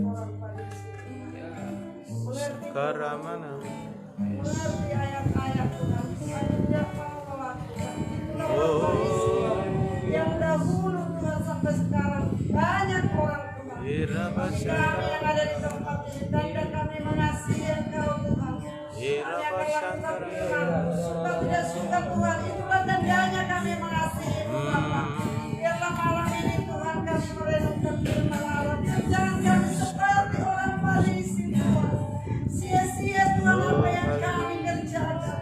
orang Farisi. Sekarang mana? Mengerti ayat-ayat Tuhan, saya tidak mau melakukan. Itulah orang Farisi yang dahulu Tuhan sampai sekarang banyak orang Tuhan. Kami yang ada di tempat ini, tanda kami mengasihi Engkau Tuhan. Kami akan lakukan firman, suka tidak suka Tuhan, itulah tandanya kami mengasihi-Mu Bapa. Biarlah malam ini Tuhan kami merenungkan firman Allah. Jangan kami seperti orang Farisi Tuhan. Sia-sia Tuhan apa yang kami kerjakan.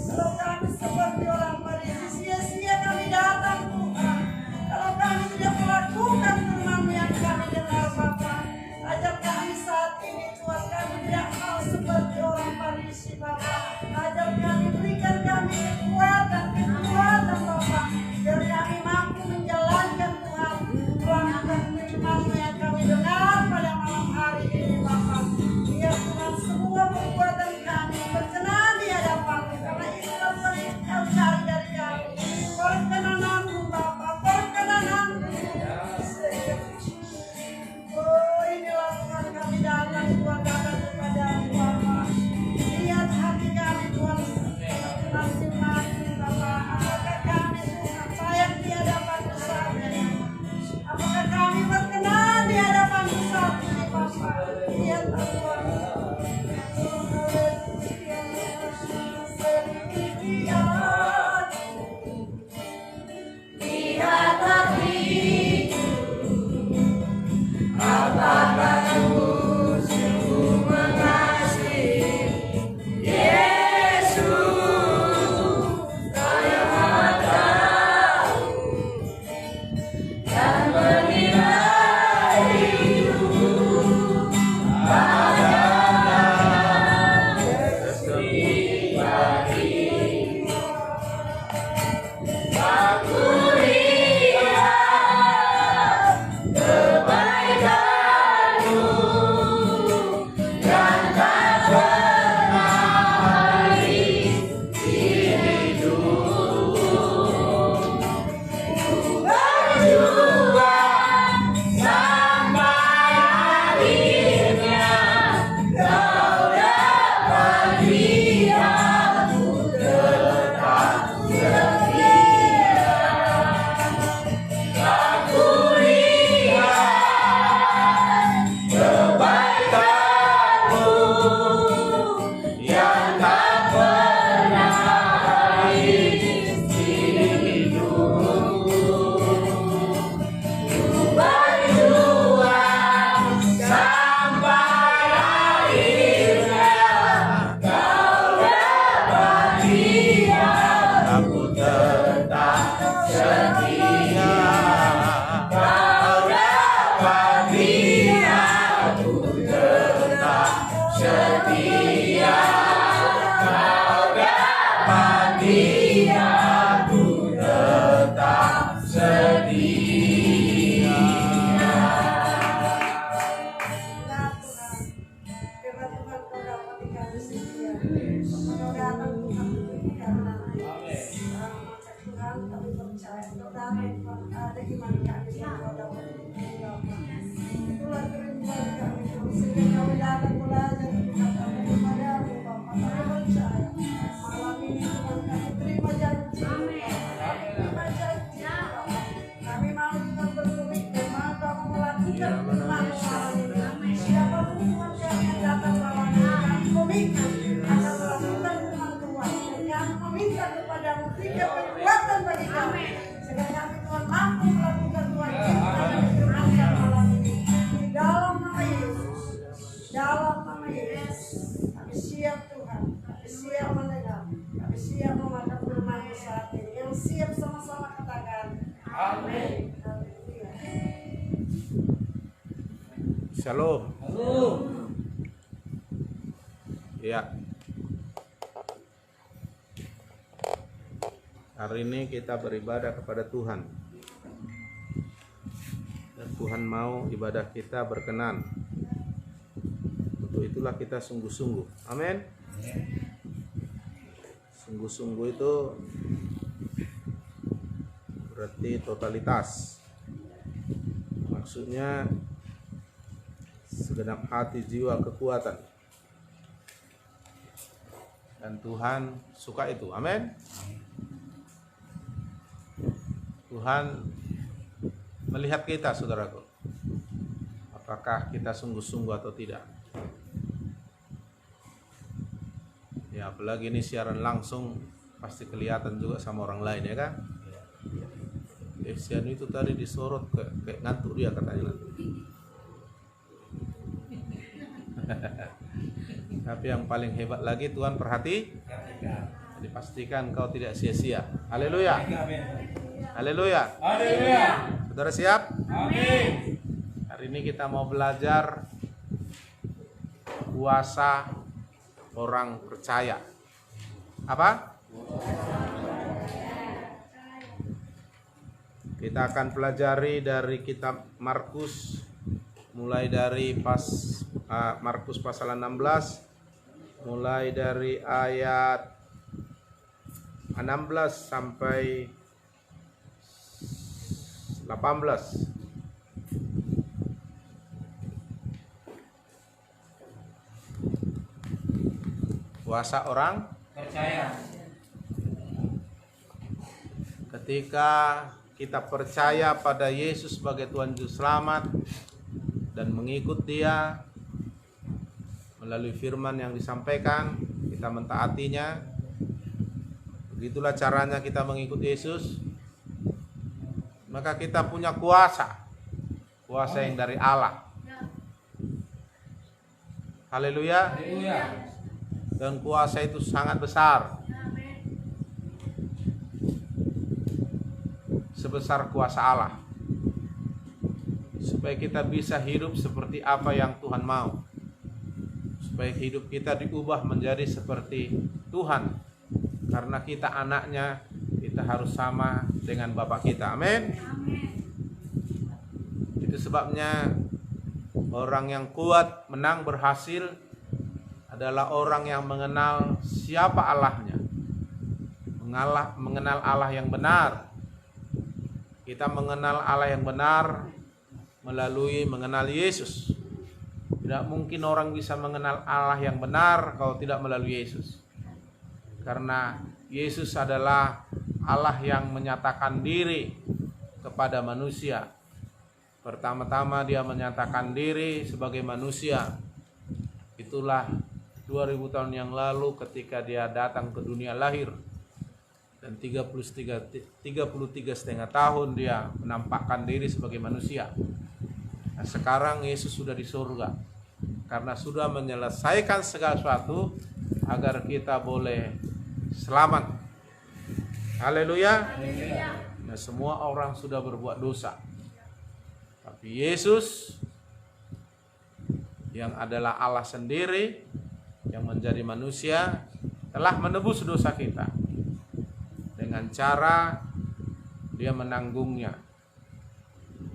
Kalau kami seperti orang Farisi, sia-sia kami datang Tuhan. Kalau kami tidak melakukan firman-Mu yang kami dengar Bapa, ajar kami saat ini Tuhan, kami tidak mau seperti orang Farisi Bapa. Ajar kami, berikan kami kekuatan Bapa, biar kami mampu menjalankan Tuhan, melakukan firman-Mu yang kami dengar pada malam hari ini Bapa. Biar Tuhan semua perbuatan kami berkenan di hadapan-Mu, karena itulah Tuhan yang Kau cari dari kami. Perkenanan-Mu Bapa, perkenanan-Mu. Oh, inilah Tuhan kami datang kepada-Mu Bapa. Lihat hati kami Tuhan masing-masing Bapa. Apakah kami Tuhan sayang di hadapan-Mu saat ini? Apakah kami berkenan di hadapan-Mu saat ini Bapa? Lihat Tuhan. Lihat hatiku, apakah Ku sungguh mengasihi Yesus? Kau yang Maha tahu dan menilai hidup pada setiap hari. Aku lihat kebaikan-Mu yang tak pernah habis di hidupku. Ku berjuang sampai akhirnya Kau dapat lihat ku tetap setia. Aku lihat kebaikan-Mu yang tak pernah habis di hidupku. Ku berjuang sampai akhirnya Kau dapat lihat aku tetap setia. Kau dapat lihat aku tetap setia. Kau dapat lihat aku tetap setia. Nah Tuhan, firman Tuhan Kau dapat dikasih setia. Kau datang Tuhan begini karena Tuhan kami percaya. Kau datang Tuhan, ada iman kami yang Kau dapat dikasih Bapa. Itulah kerinduan kami Tuhan, sehingga kami datang belajar Tuhan kami kepada-Mu Bapa. Kami percaya malam ini Tuhan kami terima janji. Kami terima janji Bapa. Kami mau Tuhan berkomitmen, mau kami melakukan firman-Mu malam ini. Siapapun Tuhan yang datang malam ini, kami komitmen akan melakukan firman Tuhan. Dan kami meminta kepada-Mu berikan kekuatan bagi kami, sehingga kami Tuhan mampu melakukan Tuhan firman yang difirmankan malam ini. Di dalam nama Yesus, dalam nama Yesus, kami siap Tuhan, kami siap mendengar, kami siap memakan firman-Mu saat ini. Yang siap sama-sama katakan, amin. Haleluya. Shalom. Ya. Hari ini kita beribadah kepada Tuhan. Dan Tuhan mau ibadah kita berkenan. Untuk itulah kita sungguh-sungguh. Amin. Sungguh-sungguh itu berarti totalitas. Maksudnya segenap hati, jiwa, kekuatan. Dan Tuhan suka itu. Amin. Tuhan melihat kita, saudaraku. Apakah kita sungguh-sungguh atau tidak? Ya, apalagi ini siaran langsung, pasti kelihatan juga sama orang lain, ya kan? Sian itu tadi disorot kayak ngantuk dia katanya. Tapi yang paling hebat lagi, Tuhan jadi pastikan kau tidak sia-sia. Haleluya. Haleluya. Haleluya. Saudara siap? Amin. Hari ini kita mau belajar kuasa orang percaya. Apa? Kita akan pelajari dari kitab Markus, mulai dari Markus pasal 16, mulai dari ayat 16 sampai 18. Kuasa orang Percaya. ketika kita percaya pada Yesus sebagai Tuhan Juru Selamat dan mengikut Dia melalui firman yang disampaikan, kita mentaatinya. Begitulah caranya kita mengikut Yesus. Maka kita punya kuasa yang dari Allah. Haleluya. Haleluya. Dan kuasa itu sangat besar. Sebesar kuasa Allah. Supaya kita bisa hidup seperti apa yang Tuhan mau. Supaya hidup kita diubah menjadi seperti Tuhan. Karena kita anaknya, kita harus sama dengan Bapa kita. Amin. Itu sebabnya orang yang kuat, menang, berhasil adalah orang yang mengenal siapa Allahnya. Mengenal Allah yang benar. Kita mengenal Allah yang benar melalui mengenal Yesus. Tidak mungkin orang bisa mengenal Allah yang benar kalau tidak melalui Yesus. Karena Yesus adalah Allah yang menyatakan diri kepada manusia. Pertama-tama Dia menyatakan diri sebagai manusia. Itulah 2000 tahun yang lalu ketika Dia datang ke dunia lahir. Dan 33,5 tahun Dia menampakkan diri sebagai manusia. Nah, sekarang Yesus sudah di surga. Karena sudah menyelesaikan segala sesuatu agar kita boleh selamat. Haleluya. Nah, semua orang sudah berbuat dosa. Tapi Yesus yang adalah Allah sendiri yang menjadi manusia telah menebus dosa kita dengan cara Dia menanggungnya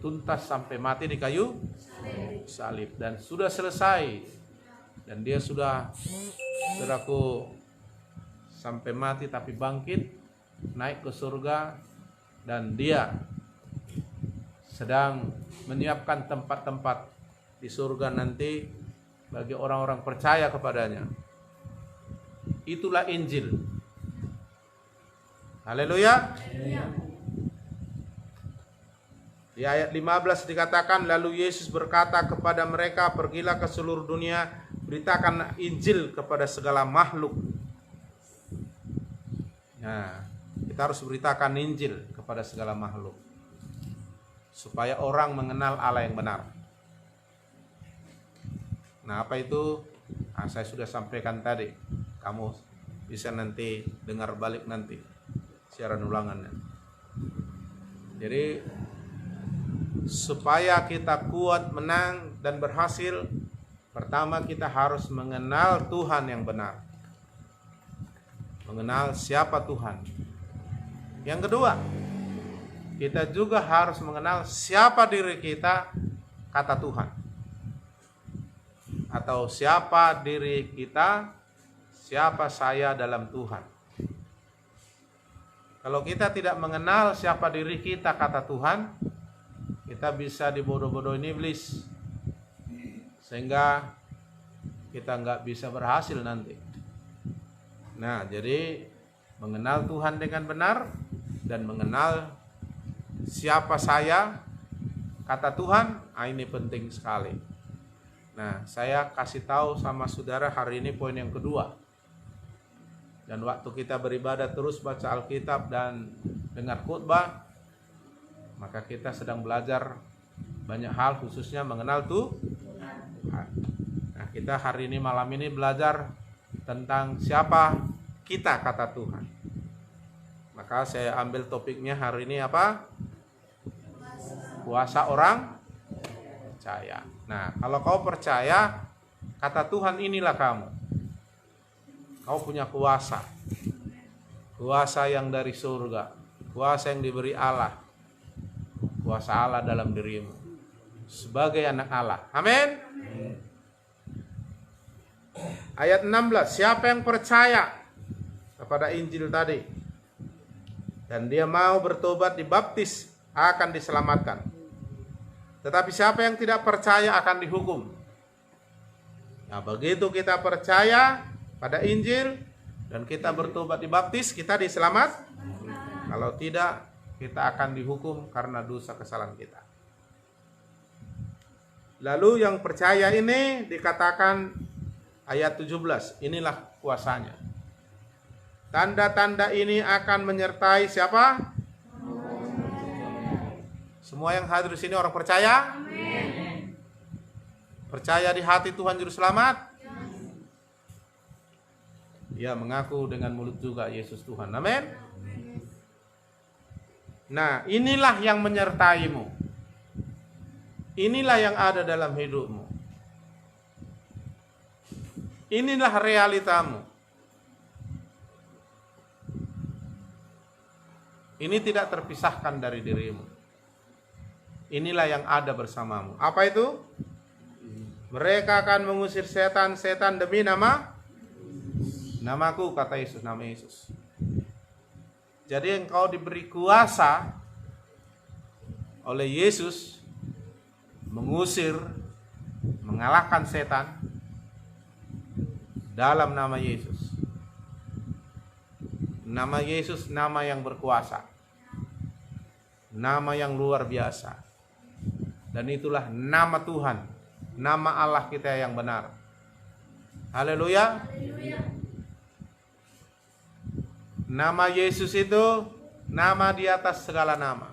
tuntas sampai mati di kayu salib, dan sudah selesai. Dan Dia sudah, saudaraku, sampai mati tapi bangkit, naik ke surga, dan Dia sedang menyiapkan tempat-tempat di surga nanti bagi orang-orang percaya kepadanya. Itulah Injil. Haleluya. Di ayat 15 dikatakan, lalu Yesus berkata kepada mereka, pergilah ke seluruh dunia, beritakan Injil kepada segala makhluk. Nah, kita harus beritakan Injil kepada segala makhluk supaya orang mengenal Allah yang benar. Nah, apa itu? Nah, saya sudah sampaikan tadi. Kamu bisa nanti dengar balik nanti siaran ulangannya. Jadi supaya kita kuat, menang, dan berhasil, pertama kita harus mengenal Tuhan yang benar. Mengenal siapa Tuhan. Yang kedua, kita juga harus mengenal siapa diri kita kata Tuhan. Atau siapa diri kita, siapa saya dalam Tuhan. Kalau kita tidak mengenal siapa diri kita kata Tuhan, kita bisa dibodoh-bodohin iblis. sehingga kita nggak bisa berhasil nanti. Nah, jadi mengenal Tuhan dengan benar dan mengenal siapa saya, kata Tuhan, ini penting sekali. Nah, saya kasih tahu sama saudara hari ini poin yang kedua. Dan waktu kita beribadah terus baca Alkitab dan dengar khotbah, maka kita sedang belajar banyak hal, khususnya mengenal Tuhan. Nah, kita hari ini malam ini belajar tentang siapa kita, kata Tuhan. Maka saya ambil topiknya hari ini apa? Kuasa orang percaya. Nah, kalau kau percaya, kata Tuhan, inilah kamu. Kau punya kuasa. Kuasa yang dari surga. Kuasa yang diberi Allah. Kuasa Allah dalam dirimu. Sebagai anak Allah. Amin. Ayat 16. Siapa yang percaya kepada Injil tadi dan dia mau bertobat, dibaptis, akan diselamatkan. Tetapi siapa yang tidak percaya akan dihukum. Nah, begitu kita percaya pada Injil dan kita bertobat, dibaptis, kita diselamat. Kalau tidak, kita akan dihukum karena dosa kesalahan kita. Lalu yang percaya ini dikatakan ayat 17, inilah kuasanya. Tanda-tanda ini akan menyertai siapa? Semua yang hadir di sini orang percaya? Amin. Percaya di hati Tuhan Juru Selamat? Ya, mengaku dengan mulut juga Yesus Tuhan. Amin. Nah, inilah yang menyertaimu. Inilah yang ada dalam hidupmu. Inilah realitamu. Ini tidak terpisahkan dari dirimu. Inilah yang ada bersamamu. Apa itu? Mereka akan mengusir setan-setan demi namaku, kata Yesus, nama Yesus. Jadi engkau diberi kuasa oleh Yesus mengusir, mengalahkan setan dalam nama Yesus. Nama Yesus nama yang berkuasa. Nama yang luar biasa. Dan itulah nama Tuhan, nama Allah kita yang benar. Haleluya. Nama Yesus itu nama di atas segala nama.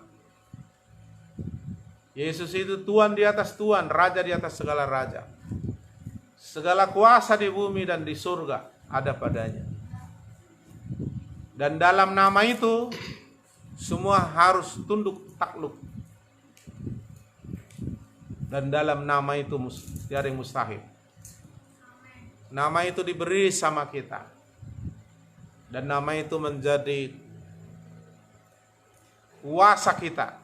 Yesus itu Tuhan di atas Tuhan, Raja di atas segala raja. Segala kuasa di bumi dan di surga ada padanya. Dan dalam nama itu semua harus tunduk takluk. Dan dalam nama itu tiada yang mustahil. Nama itu diberi sama kita. Dan nama itu menjadi kuasa kita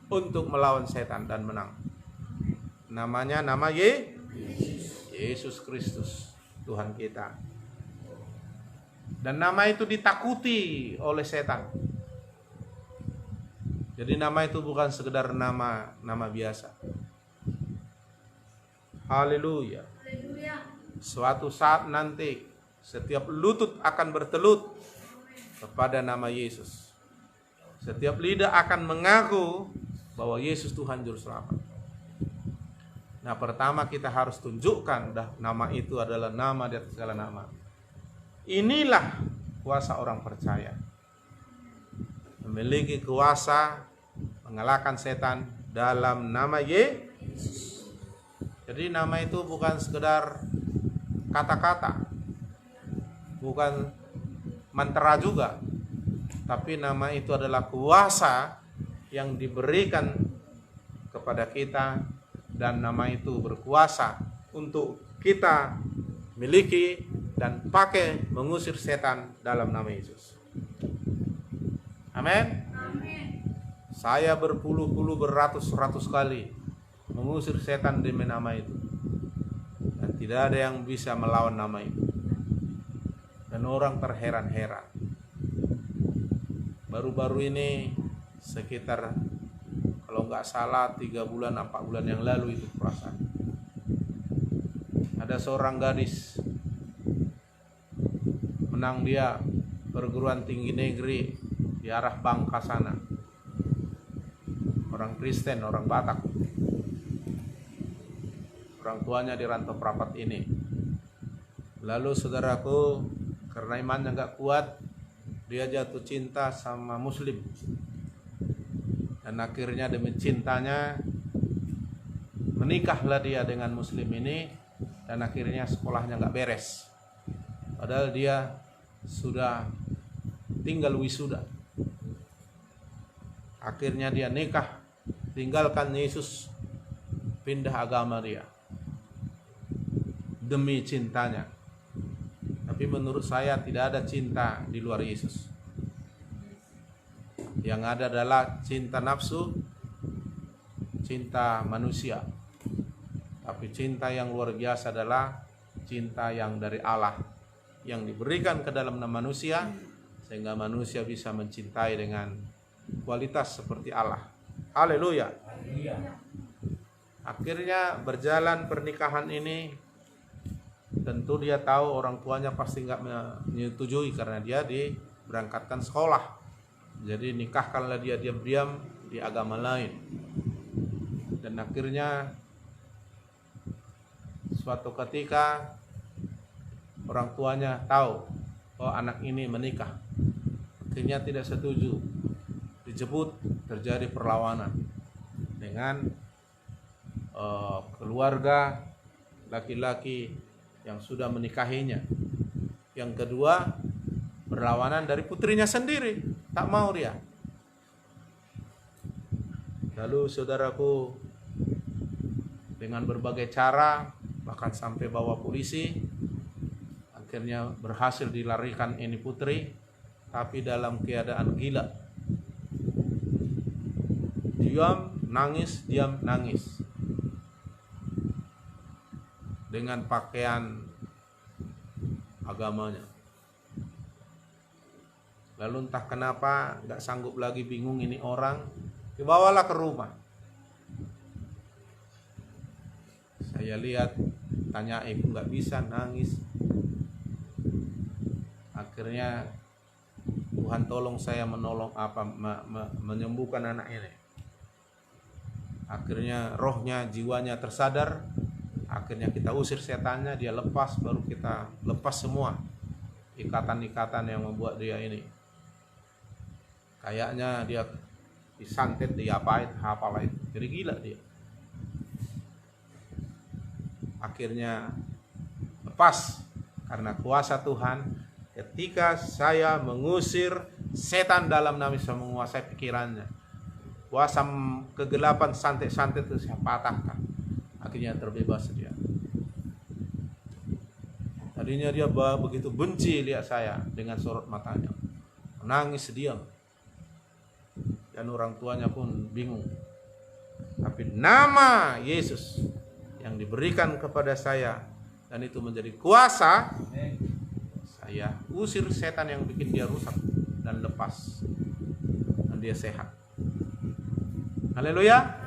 untuk melawan setan dan menang. Namanya nama Yesus Kristus, Tuhan kita. Dan nama itu ditakuti oleh setan. Jadi nama itu bukan sekedar nama biasa. Haleluya. Suatu saat nanti setiap lutut akan bertelut kepada nama Yesus. Setiap lidah akan mengaku bahwa Yesus Tuhan Juru Selamat. Nah, pertama kita harus tunjukkan nama itu adalah nama di atas segala nama. Inilah kuasa orang percaya. Memiliki kuasa mengalahkan setan dalam nama Yesus. Jadi nama itu bukan sekedar kata-kata, bukan mantra juga, tapi nama itu adalah kuasa yang diberikan kepada kita, dan nama itu berkuasa untuk kita miliki dan pakai mengusir setan dalam nama Yesus. Amin. Saya berpuluh-puluh, beratus-ratus kali mengusir setan demi nama itu, dan tidak ada yang bisa melawan nama itu. Dan orang terheran-heran. Baru-baru ini sekitar kalau nggak salah 3 bulan 4 bulan yang lalu itu perasaan Ada seorang gadis, menang dia perguruan tinggi negeri di arah Bangka sana. Orang Kristen, orang Batak. Orang tuanya di Rantau Prapat ini. Lalu saudaraku, karena imannya gak kuat, dia jatuh cinta sama Muslim. Dan akhirnya demi cintanya menikahlah dia dengan Muslim ini. Dan akhirnya sekolahnya gak beres. Padahal dia sudah tinggal wisuda. Akhirnya dia nikah, tinggalkan Yesus, pindah agama dia demi cintanya. Tapi menurut saya tidak ada cinta di luar Yesus. Yang ada adalah cinta nafsu, cinta manusia. Tapi cinta yang luar biasa adalah cinta yang dari Allah, yang diberikan ke dalam manusia, sehingga manusia bisa mencintai dengan kualitas seperti Allah. Haleluya. Akhirnya berjalan pernikahan ini. Tentu dia tahu orang tuanya pasti nggak menyetujui karena dia diberangkatkan sekolah. Jadi nikahkanlah dia diam-diam di agama lain. Dan akhirnya suatu ketika orang tuanya tahu, oh anak ini menikah. Akhirnya tidak setuju. Dijemput, terjadi perlawanan dengan keluarga laki-laki yang sudah menikahinya. Yang kedua, berlawanan dari putrinya sendiri, tak mau dia. Lalu saudaraku, dengan berbagai cara, bahkan sampai bawa polisi, akhirnya berhasil dilarikan ini putri, tapi dalam keadaan gila. Diam, nangis, diam, nangis. Dengan pakaian agamanya. Lalu entah kenapa gak sanggup lagi, bingung ini orang, dibawalah ke rumah. Saya lihat, tanya ibu gak bisa, nangis. Akhirnya Tuhan tolong saya menyembuhkan anak ini. Akhirnya rohnya, jiwanya tersadar. Akhirnya kita usir setannya, dia lepas, baru kita lepas semua ikatan-ikatan yang membuat dia ini. Kayaknya dia disantet, diapain, apalah itu. Jadi gila dia. Akhirnya lepas karena kuasa Tuhan. Ketika saya mengusir setan dalam nama Yesus, menguasai pikirannya. Kuasa kegelapan santet-santet itu saya patahkan. Akhirnya terbebas dia. Tadinya dia begitu benci lihat saya dengan sorot matanya. Menangis diam. Dan orang tuanya pun bingung. Tapi nama Yesus yang diberikan kepada saya, dan itu menjadi kuasa, saya usir setan yang bikin dia rusak dan lepas. Dan dia sehat. Haleluya.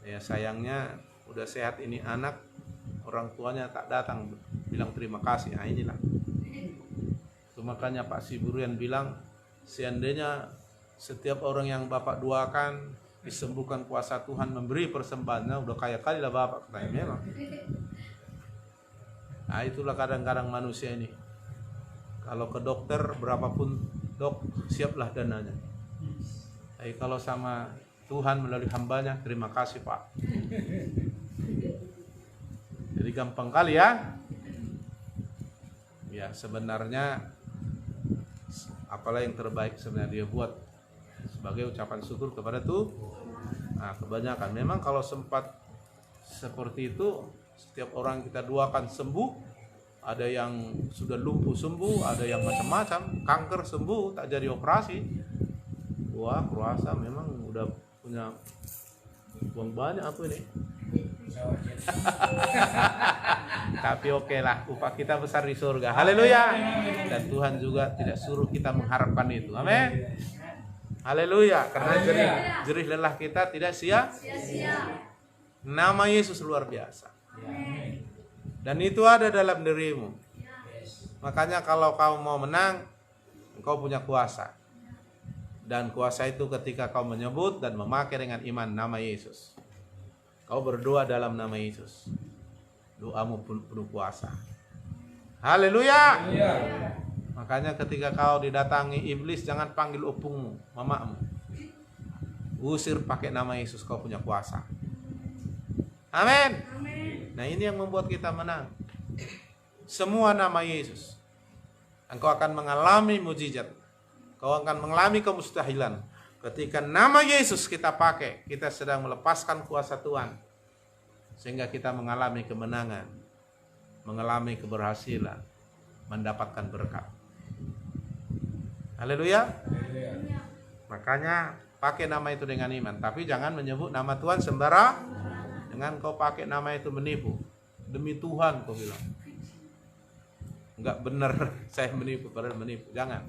Ya sayangnya udah sehat ini anak, orang tuanya tak datang bilang terima kasih. Nah inilah. Itu makanya Pak Siburian bilang, seandainya setiap orang yang Bapak doakan disembuhkan kuasa Tuhan, memberi persembahannya, udah kaya kali lah Bapak, katanya. Memang. Nah itulah kadang-kadang manusia ini. Kalau ke dokter berapapun dok, siaplah dananya. Tapi kalau sama Tuhan melalui hambanya, terima kasih Pak. Jadi gampang kali ya. Ya sebenarnya apalah yang terbaik sebenarnya dia buat sebagai ucapan syukur kepada Tuhan. Nah kebanyakan memang kalau sempat seperti itu, setiap orang kita doakan sembuh. Ada yang sudah lumpuh sembuh, ada yang macam-macam, kanker sembuh, tak jadi operasi. Wah kuasa memang udah punya uang banyak aku ini. Tapi oke lah, upah kita besar di surga. Haleluya. Dan Tuhan juga tidak suruh kita mengharapkan itu. Amin. Haleluya. Karena jerih lelah kita tidak sia-sia. Nama Yesus luar biasa. Dan itu ada dalam dirimu. Makanya kalau kau mau menang, kau punya kuasa. Dan kuasa itu ketika kau menyebut dan memakai dengan iman nama Yesus. Kau berdoa dalam nama Yesus. Doamu penuh kuasa. Haleluya. Makanya ketika kau didatangi iblis, jangan panggil opungmu, mamamu. Usir pakai nama Yesus, kau punya kuasa. Amin. Nah, ini yang membuat kita menang. Semua nama Yesus. Engkau akan mengalami mujizat. Kau akan mengalami kemustahilan. Ketika nama Yesus kita pakai, kita sedang melepaskan kuasa Tuhan. Sehingga kita mengalami kemenangan, mengalami keberhasilan, mendapatkan berkat. Haleluya. Makanya pakai nama itu dengan iman. Tapi jangan menyebut nama Tuhan sembarang. Dengan kau pakai nama itu menipu. Demi Tuhan kau bilang. Enggak benar saya menipu, padahal menipu. Jangan.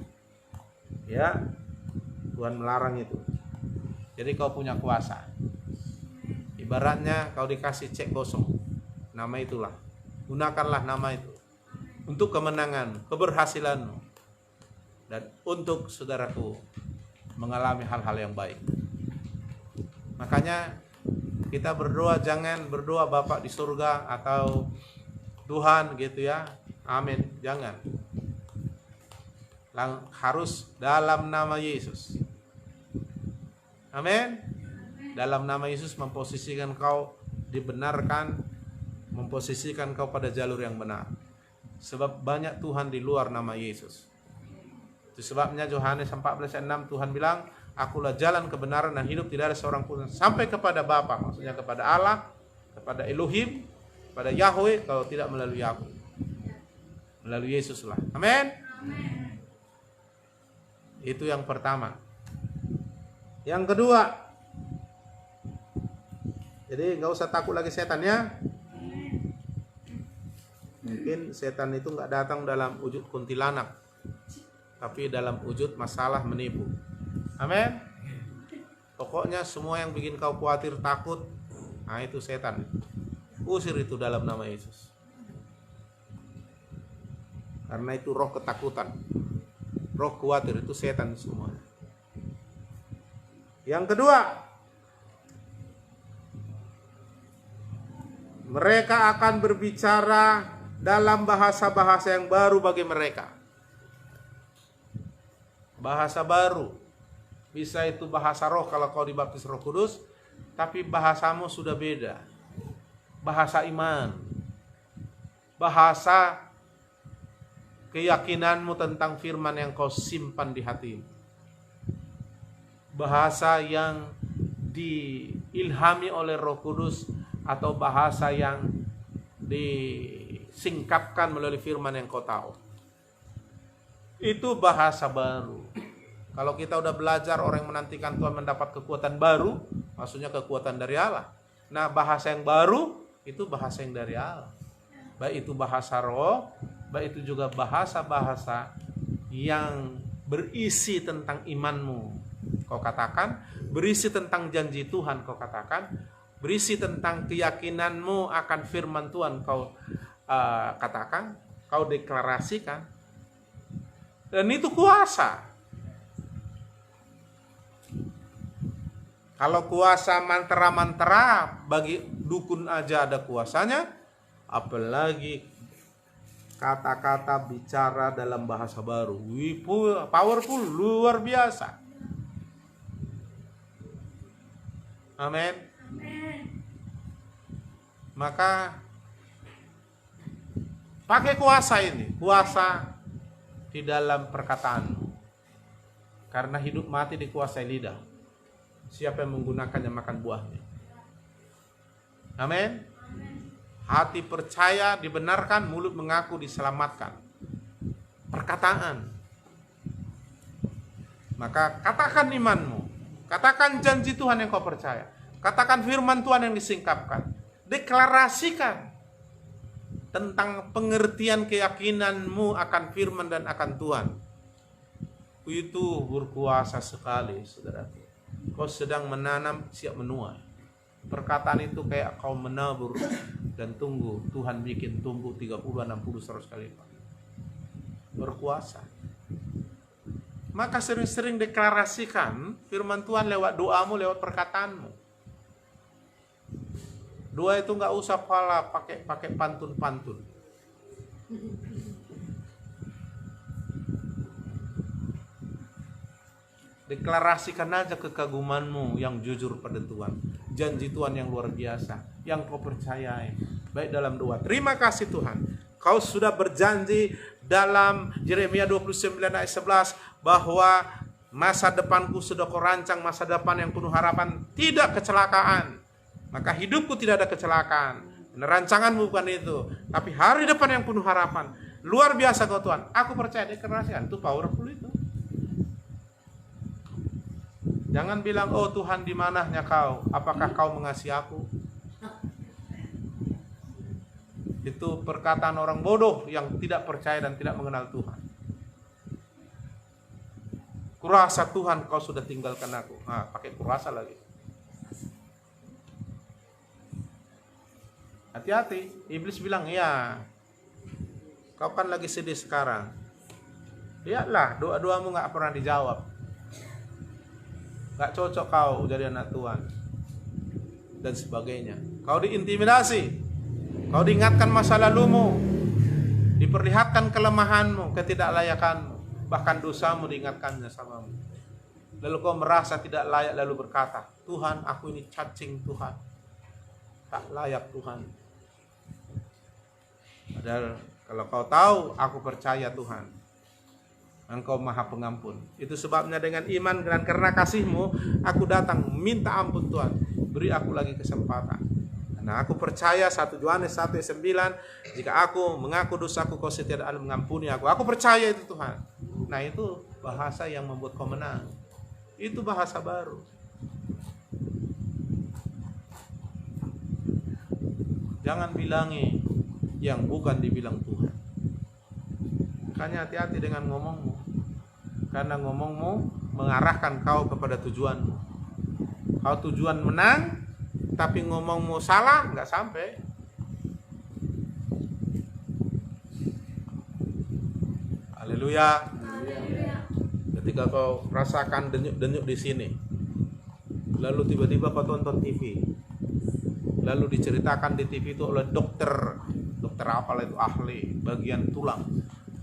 Ya, Tuhan melarang itu. Jadi kau punya kuasa. Ibaratnya kau dikasih cek kosong. Nama itulah. Gunakanlah nama itu. Untuk kemenangan, keberhasilanmu. Dan untuk saudaraku mengalami hal-hal yang baik. Makanya kita berdoa, jangan berdoa Bapak di surga atau Tuhan gitu ya. Amin, jangan. Harus dalam nama Yesus. Amin. Dalam nama Yesus memposisikan kau dibenarkan, memposisikan kau pada jalur yang benar. Sebab banyak Tuhan di luar nama Yesus. Itu sebabnya Yohanes 14:6 Tuhan bilang, akulah jalan kebenaran dan hidup, tidak ada seorang pun sampai kepada Bapa, maksudnya kepada Allah, kepada Elohim, kepada Yahweh, kalau tidak melalui aku. Melalui Yesus lah. Amin. Itu yang pertama. Yang kedua, jadi nggak usah takut lagi setan ya. Mungkin setan itu nggak datang dalam wujud kuntilanak, tapi dalam wujud masalah menipu. Amin. Pokoknya semua yang bikin kau khawatir, takut, nah itu setan. Usir itu dalam nama Yesus. Karena itu roh ketakutan, roh khawatir, itu setan semua. Yang kedua, mereka akan berbicara dalam bahasa-bahasa yang baru bagi mereka. Bahasa baru. Bisa itu bahasa roh kalau kau dibaptis Roh Kudus, tapi bahasamu sudah beda. Bahasa iman. Bahasa keyakinanmu tentang firman yang kau simpan di hatimu. Bahasa yang diilhami oleh Roh Kudus atau bahasa yang disingkapkan melalui firman yang kau tahu. Itu bahasa baru. Kalau kita udah belajar, orang yang menantikan Tuhan mendapat kekuatan baru, maksudnya kekuatan dari Allah. Nah, bahasa yang baru itu bahasa yang dari Allah. Baik itu bahasa roh, baik itu juga bahasa-bahasa yang berisi tentang imanmu, kau katakan, berisi tentang janji Tuhan, kau katakan, berisi tentang keyakinanmu akan firman Tuhan, kau katakan, kau deklarasikan. Dan itu kuasa. Kalau kuasa mantra-mantra, bagi dukun aja ada kuasanya, apalagi kata-kata bicara dalam bahasa baru. Powerful, luar biasa. Amin. Maka pakai kuasa ini, kuasa di dalam perkataanmu. Karena hidup mati dikuasai lidah. Siapa yang menggunakannya makan buahnya. Amin. Hati percaya dibenarkan, mulut mengaku diselamatkan. Perkataan. Maka katakan imanmu. Katakan janji Tuhan yang kau percaya. Katakan firman Tuhan yang disingkapkan. Deklarasikan tentang pengertian keyakinanmu akan firman dan akan Tuhan. Itu berkuasa sekali, saudara. Kau sedang menanam, siap menuai. Perkataan itu kayak kau menabur dan tunggu Tuhan bikin tumbuh 30, 60, 100 kali lipat. Berkuasa. Maka sering-sering deklarasikan firman Tuhan lewat doamu, lewat perkataanmu. Doa itu nggak usah pakai pantun-pantun. Deklarasikan aja kekagumanmu yang jujur pada Tuhan. Janji Tuhan yang luar biasa, yang kau percayai. Baik dalam doa. Terima kasih Tuhan. Kau sudah berjanji dalam Yeremia 29 ayat 11 bahwa masa depanku sudah kau rancang, masa depan yang penuh harapan, tidak kecelakaan. Maka hidupku tidak ada kecelakaan. Rancanganmu bukan itu, tapi hari depan yang penuh harapan. Luar biasa kau Tuhan. Aku percaya deklarasikan itu powerful itu. Jangan bilang, oh Tuhan di mananya kau? Apakah kau mengasihi aku? Itu perkataan orang bodoh yang tidak percaya dan tidak mengenal Tuhan. Kurasa Tuhan kau sudah tinggalkan aku. Nah, pakai kurasa lagi. Hati-hati, iblis bilang, ya kau kan lagi sedih sekarang. Lihatlah, doa-doamu gak pernah dijawab. Gak cocok kau jadi anak Tuhan dan sebagainya. Kau diintimidasi, kau diingatkan masa lalumu, diperlihatkan kelemahanmu, ketidaklayakanmu, bahkan dosamu diingatkannya samamu. Lalu kau merasa tidak layak, lalu berkata, Tuhan aku ini cacing Tuhan, tak layak Tuhan. Padahal kalau kau tahu aku percaya Tuhan, Engkau maha pengampun. Itu sebabnya dengan iman dan karena kasih-Mu aku datang minta ampun Tuhan. Beri aku lagi kesempatan. Karena aku percaya 1 Yohanes 1:9, jika aku mengaku dosaku kau setia dan mengampuni aku. Aku percaya itu Tuhan. Nah itu bahasa yang membuat kau menang. Itu bahasa baru. Jangan bilangi yang bukan dibilang Tuhan. Makanya hati-hati dengan ngomongmu. Karena ngomongmu mengarahkan kau kepada tujuanmu. Kau tujuan menang, tapi ngomongmu salah, nggak sampai. Haleluya. Ketika kau rasakan denyut-denyut di sini, lalu tiba-tiba kau tonton TV, lalu diceritakan di TV itu oleh dokter apalah itu, ahli bagian tulang.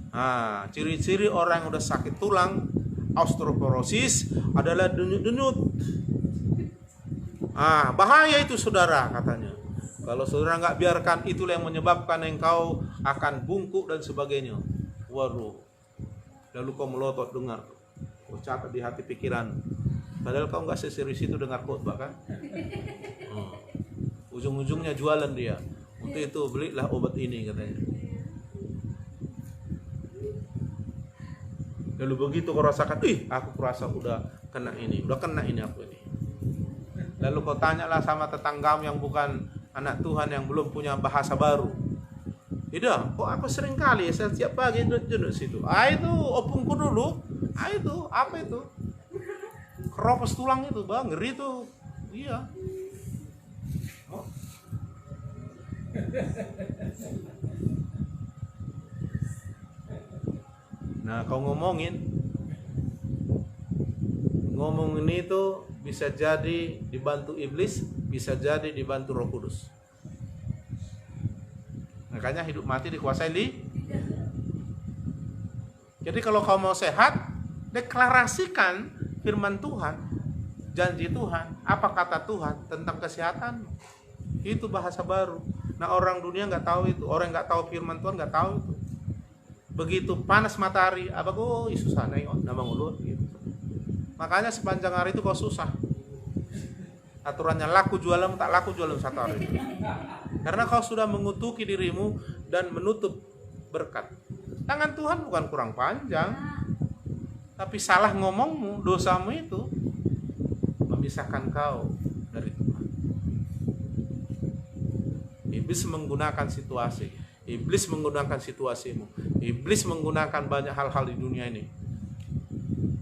Nah, ciri-ciri orang yang udah sakit tulang, osteoporosis adalah denyut-denyut. Bahaya itu saudara katanya. Kalau saudara nggak biarkan, itulah yang menyebabkan engkau akan bungkuk dan sebagainya. Waduh. Lalu kau melotot dengar, kau catat di hati pikiran. Padahal kau nggak seserius itu dengar khotbah kan? Ujung-ujungnya jualan dia. Untuk itu belilah obat ini katanya. Lalu begitu kau rasakan, aku kurasa udah kena ini aku ini. Lalu kau tanyalah sama tetanggamu yang bukan anak Tuhan, yang belum punya bahasa baru. Tidak, kok aku sering kali setiap pagi duduk situ. Itu opungku dulu. Itu apa itu? Keropos tulang itu, bang, ngeri tuh. Iya. Nah, kau ngomongin itu bisa jadi dibantu iblis, bisa jadi dibantu Roh Kudus. Makanya hidup mati dikuasai Jadi kalau kau mau sehat, deklarasikan firman Tuhan, janji Tuhan, apa kata Tuhan tentang kesehatan. Itu bahasa baru. Nah, orang dunia nggak tahu itu, orang nggak tahu firman Tuhan nggak tahu itu. Begitu panas matahari, susah nengok nama mulut gitu. Makanya sepanjang hari itu kau susah. Aturannya laku jualan, tak laku jualan satu hari. Karena kau sudah mengutuki dirimu dan menutup berkat. Tangan Tuhan bukan kurang panjang, tapi salah ngomongmu, dosamu itu memisahkan kau dari Tuhan. Iblis menggunakan situasi. Iblis menggunakan situasimu. Iblis menggunakan banyak hal-hal di dunia ini.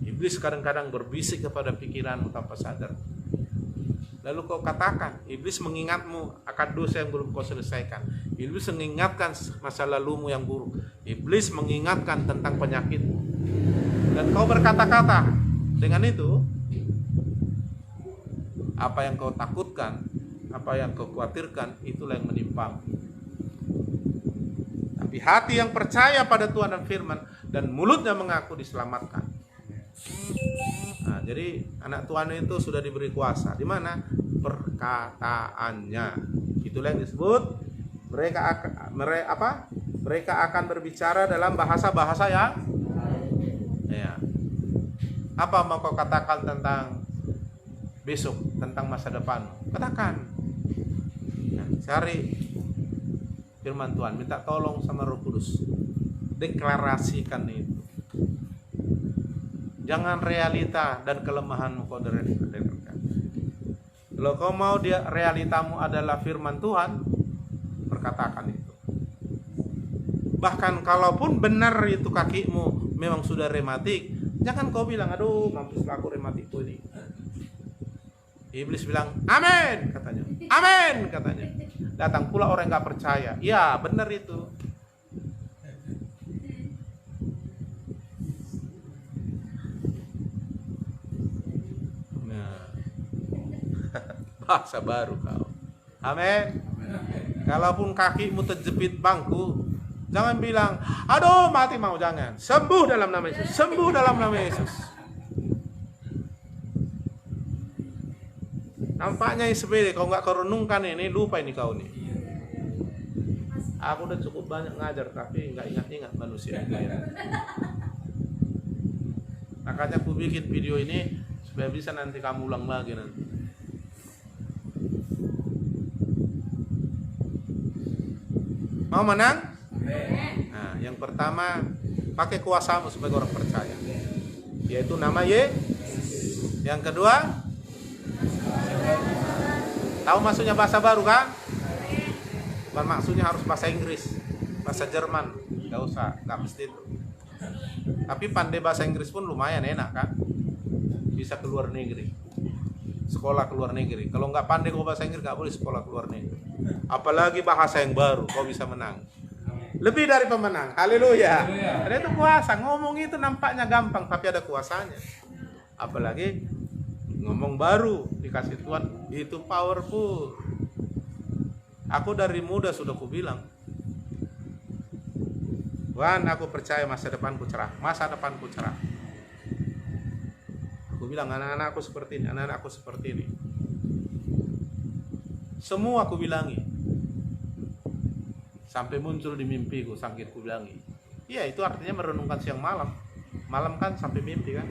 Iblis kadang-kadang berbisik kepada pikiranmu tanpa sadar. Lalu kau katakan, iblis mengingatmu akan dosa yang belum kau selesaikan. Iblis mengingatkan masa lalumu yang buruk. Iblis mengingatkan tentang penyakitmu. Dan kau berkata-kata, dengan itu, apa yang kau takutkan, apa yang kau khawatirkan, itulah yang menimpamu. Tapi hati yang percaya pada Tuhan dan firman, dan mulutnya mengaku diselamatkan. Nah, jadi anak Tuhan itu sudah diberi kuasa. Di mana? Perkataannya. Itulah yang disebut mereka akan berbicara dalam bahasa-bahasa yang ya. Apa mau kau katakan tentang besok, tentang masa depan? Katakan. Nah, cari firman Tuhan, minta tolong sama Roh Kudus. Deklarasikan itu. Jangan realita dan kelemahanmu kau deklarasikan. Kalau kau mau realitamu adalah firman Tuhan, perkatakan itu. Bahkan kalaupun benar itu kakimu memang sudah rematik, jangan kau bilang, aduh mampus aku rematikku ini. Iblis bilang, amin katanya. Amin katanya. Datang pula orang yang gak percaya. Ya benar itu. Bahasa baru kau. Amin. Kalaupun kakimu terjepit bangku, jangan bilang, aduh mati mau, jangan. Sembuh dalam nama Yesus. Sembuh dalam nama Yesus. Nampaknya sepele, kau nggak kau renungkan ini, lupa ini kau nih. Aku udah cukup banyak ngajar, tapi nggak ingat-ingat manusia. Makanya aku bikin video ini supaya bisa nanti kamu ulang lagi nanti. Mau menang? Nah, yang pertama, pakai kuasamu sebagai orang percaya, yaitu nama Yesus. Yang kedua, tahu maksudnya bahasa baru kan? Bukan maksudnya harus bahasa Inggris, bahasa Jerman, nggak usah, nggak mesti itu. Tapi pandai bahasa Inggris pun lumayan enak kan? Bisa keluar negeri, sekolah keluar negeri. Kalau nggak pandai kau bahasa Inggris, nggak boleh sekolah keluar negeri. Apalagi bahasa yang baru, kau bisa menang. Lebih dari pemenang. Haleluya. Ada itu kuasa. Ngomong itu nampaknya gampang, tapi ada kuasanya. Apalagi ngomong baru dikasih Tuhan, itu powerful. Aku dari muda sudah kubilang, Tuhan, aku percaya masa depanku cerah. Masa depanku cerah. Aku bilang, anak-anakku seperti ini, anak-anakku seperti ini. Semua aku bilangi. Sampai muncul di mimpiku, saking ku bilangi. Iya, itu artinya merenungkan siang malam. Malam kan sampai mimpi kan.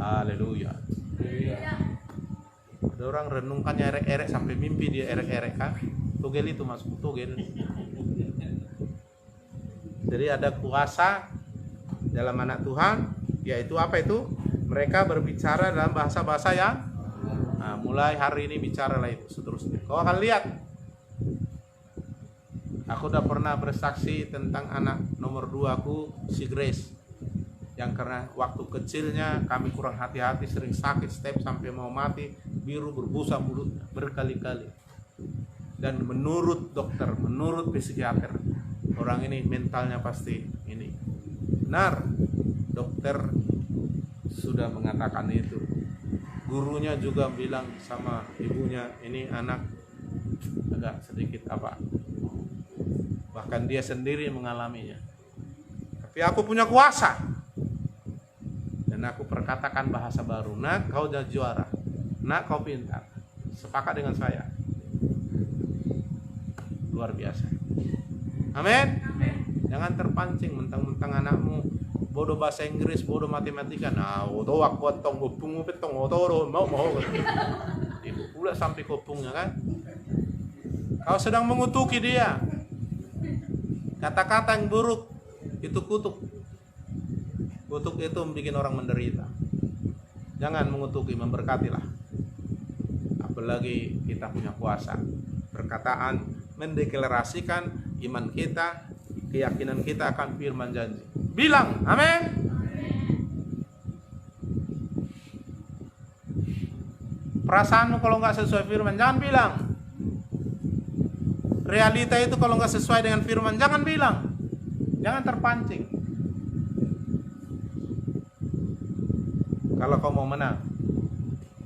Haleluya. Ada orang renungkannya erek-erek sampai mimpi dia erek-erek kan. Togel itu masuk togel. Jadi ada kuasa dalam anak Tuhan, yaitu apa itu? Mereka berbicara dalam bahasa-bahasa yang mulai hari ini bicara lah itu seterusnya. Kau akan lihat. Aku udah pernah bersaksi tentang anak nomor 2 aku, si Grace, yang karena waktu kecilnya kami kurang hati-hati, sering sakit, step sampai mau mati, biru berbusa mulutnya berkali-kali. Dan menurut dokter, menurut psikiater, orang ini mentalnya pasti ini. Benar, dokter sudah mengatakan itu. Gurunya juga bilang sama ibunya, ini anak agak sedikit apa. Bahkan dia sendiri mengalaminya. Tapi aku punya kuasa. Dan aku perkatakan bahasa baru. Nak, kau jadi juara. Nak, kau pintar. Sepakat dengan saya. Luar biasa. Amin. Jangan terpancing mentang-mentang anakmu bodoh bahasa Inggris, bodoh matematika. Nah, odo aku tong kopung petong odo mau. Itu pula sampai kopungnya kan. Kau sedang mengutuki dia. Kata-kata yang buruk itu kutuk. Kutuk itu membuat orang menderita. Jangan mengutuki, memberkatilah. Apalagi kita punya kuasa. Perkataan mendeklarasikan iman kita, keyakinan kita akan firman janji. Bilang, amin. Perasaanmu kalau nggak sesuai firman, jangan bilang. Realita itu kalau nggak sesuai dengan firman, jangan bilang. Jangan terpancing. Kalau kau mau menang,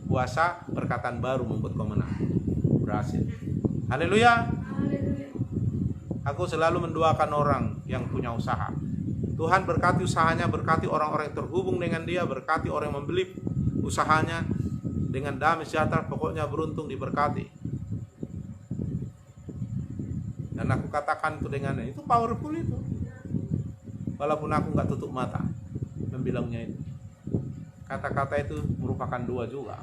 puasa perkataan baru membuat kau menang. Berhasil. Haleluya. Aku selalu mendoakan orang yang punya usaha. Tuhan berkati usahanya, berkati orang-orang yang terhubung dengan dia, berkati orang yang membeli usahanya dengan damai sejahtera, pokoknya beruntung, diberkati. Dan aku katakan itu dengannya, itu powerful itu. Walaupun aku nggak tutup mata membilangnya itu. Kata-kata itu merupakan doa juga.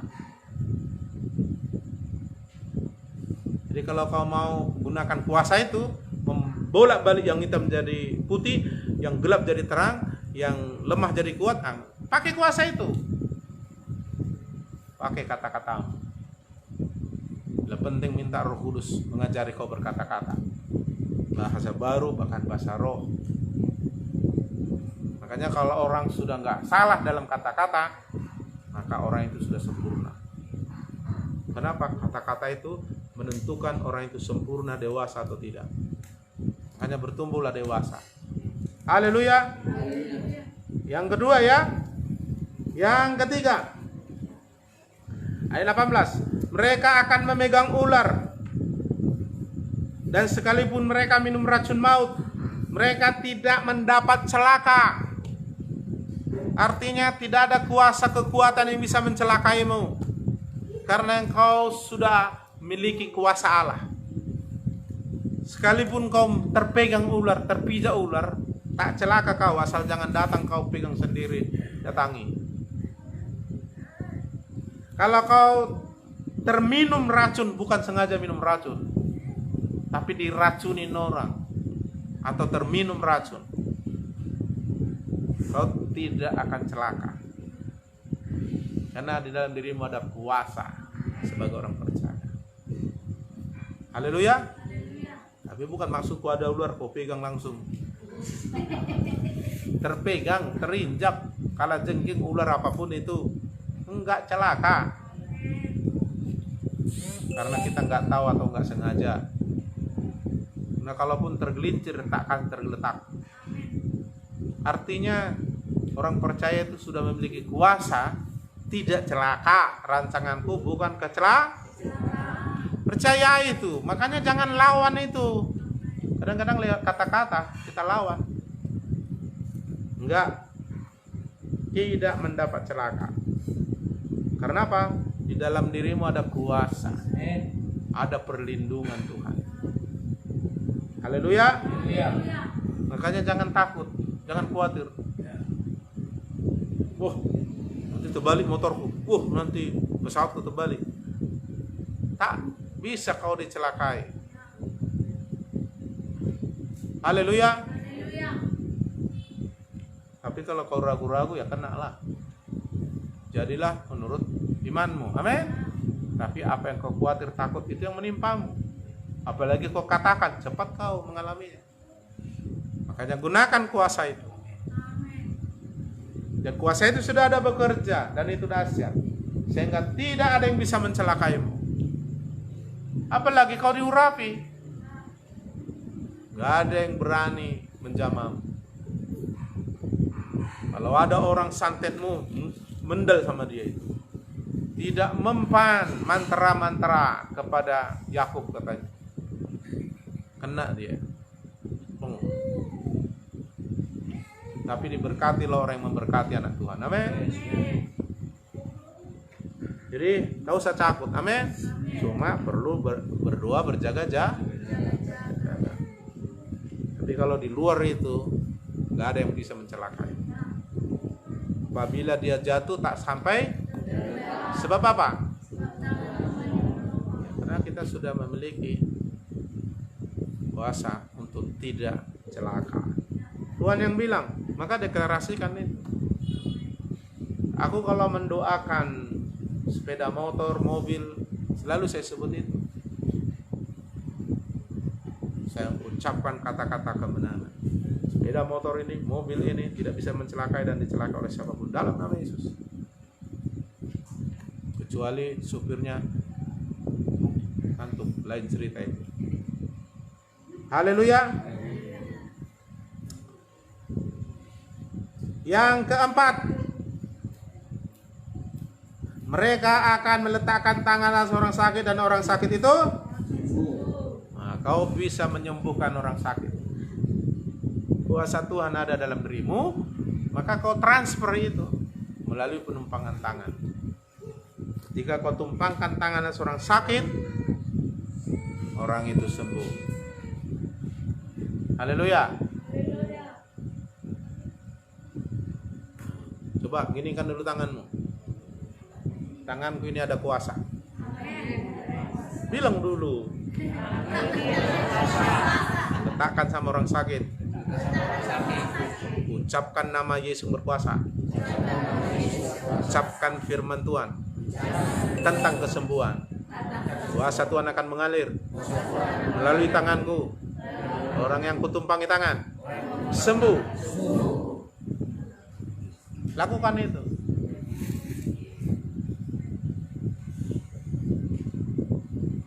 Jadi kalau kau mau gunakan kuasa itu, membolak-balik yang hitam menjadi putih, yang gelap jadi terang, yang lemah jadi kuat, pakai kuasa itu. Pakai kata-katamu. Bila penting minta Roh Kudus mengajari kau berkata-kata. Bahasa baru, bahkan bahasa roh. Makanya kalau orang sudah nggak salah dalam kata-kata, maka orang itu sudah sempurna. Kenapa? Kata-kata itu menentukan orang itu sempurna, dewasa atau tidak. Hanya bertumbuhlah dewasa. Haleluya. Yang kedua ya. Yang ketiga. Ayat 18. Mereka akan memegang ular. Dan sekalipun mereka minum racun maut, mereka tidak mendapat celaka. Artinya tidak ada kuasa kekuatan yang bisa mencelakaimu, karena engkau sudah memiliki kuasa Allah. Sekalipun kau terpegang ular, terpijak ular, tak celaka kau, asal jangan datang kau pegang sendiri, datangi. Kalau kau terminum racun, bukan sengaja minum racun, tapi diracunin orang atau terminum racun, kau tidak akan celaka. Karena di dalam dirimu ada kuasa sebagai orang percaya. Haleluya. Tapi bukan maksudku ada ular kau pegang langsung. Terpegang, terinjak, kala jengking ular apapun itu enggak celaka. Karena kita enggak tahu atau enggak sengaja. Nah, kalaupun tergelincir tak akan tergeletak. Artinya orang percaya itu sudah memiliki kuasa, tidak celaka. Rancanganku bukan kecelakaan. Percaya itu, makanya jangan lawan itu. Kadang-kadang lewat kata-kata kita lawan. Enggak, tidak mendapat celaka. Karena apa? Di dalam dirimu ada kuasa, ada perlindungan Tuhan. Haleluya. Makanya jangan takut, jangan khawatir. Wah, nanti terbalik motorku. Wah, nanti pesawatku terbalik. Tak bisa kau dicelakai. Haleluya. Tapi kalau kau ragu-ragu ya kena lah. Jadilah menurut imanmu. Amin. Tapi apa yang kau khawatir, takut, itu yang menimpamu. Apalagi kau katakan, cepat kau mengalaminya. Makanya gunakan kuasa itu. Dan kuasa itu sudah ada bekerja, dan itu dahsyat, sehingga tidak ada yang bisa mencelakaimu. Apalagi kau diurapi, gak ada yang berani menjamahmu. Kalau ada orang santetmu, mendel sama dia itu. Tidak mempan mantra-mantra kepada Yakub katanya. Kena dia. Tapi diberkatilah orang yang memberkati anak Tuhan. Amin. Jadi tak usah takut. Amin. Cuma perlu berdoa, berjaga-jaga. Tapi kalau di luar itu nggak ada yang bisa mencelakai. Apabila dia jatuh tak sampai. Sebab apa? Karena kita sudah memiliki kuasa untuk tidak celaka. Tuhan yang bilang, maka deklarasikan itu. Aku kalau mendoakan sepeda motor, mobil, selalu saya sebut itu. Saya ucapkan kata-kata kebenaran. Sepeda motor ini, mobil ini tidak bisa mencelakai dan dicelakai oleh siapapun dalam nama Yesus. kecuali supirnya ngantuk, lain cerita itu. Haleluya. Yang keempat, mereka akan meletakkan tangan atas orang sakit dan orang sakit itu kau bisa menyembuhkan orang sakit. Kuasa Tuhan ada dalam dirimu, maka kau transfer itu melalui penumpangan tangan. Jika kau tumpangkan tangan seorang sakit, orang itu sembuh. Haleluya. Coba ginikan dulu tanganmu. Tanganku ini ada kuasa. Bilang dulu. Letakkan sama orang sakit. Ucapkan nama Yesus berkuasa. Ucapkan firman Tuhan tentang kesembuhan. Kuasa Tuhan akan mengalir melalui tanganku. Orang yang kutumpangi tangan sembuh. Lakukan itu.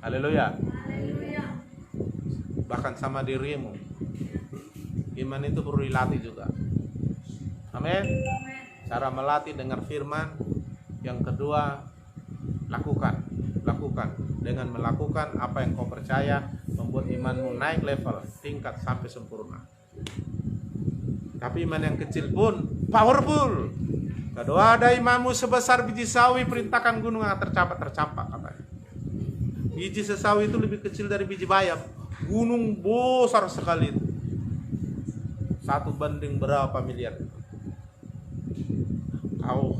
Haleluya. Bahkan sama dirimu. Iman itu perlu dilatih juga. Amin. Cara melatih dengar firman. Yang kedua, lakukan dengan melakukan apa yang kau percaya, membuat imanmu naik level, tingkat sampai sempurna. Tapi iman yang kecil pun powerful. Kedua, ada imanmu sebesar biji sawi, perintahkan gunung yang tercampak katanya. Biji sesawi itu lebih kecil dari biji bayam. Gunung besar sekali itu. 1 banding berapa miliar itu. Kau